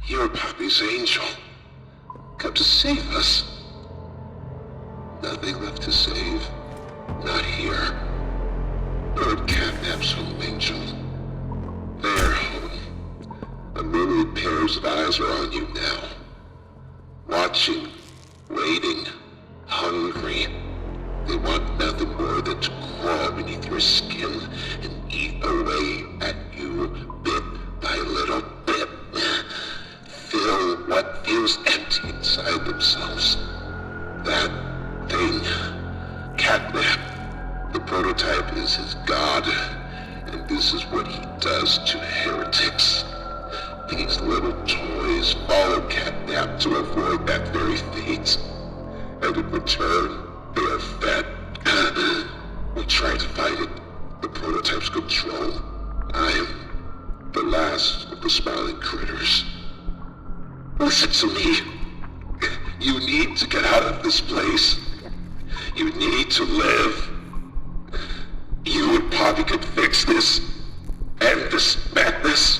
You're Poppy's angel. Come to save us. Nothing left to save. Not here. Nor at КэтНап's home, angel. Their home. A myriad pairs of eyes are on you now. Watching, waiting, hungry. They want nothing more than to crawl beneath your skin and eat away at you bit by little bit. Fill what feels empty inside themselves. That thing, КэтНап, the prototype is his god, and this is what he does to heretics. These little toys follow КэтНап to avoid that very fate, and in return, they are fed. We try to fight it, the prototype's control. I am the last of the smiling critters. Listen to me. You need to get out of this place. You need to live. You and Poppy can fix this. End this madness.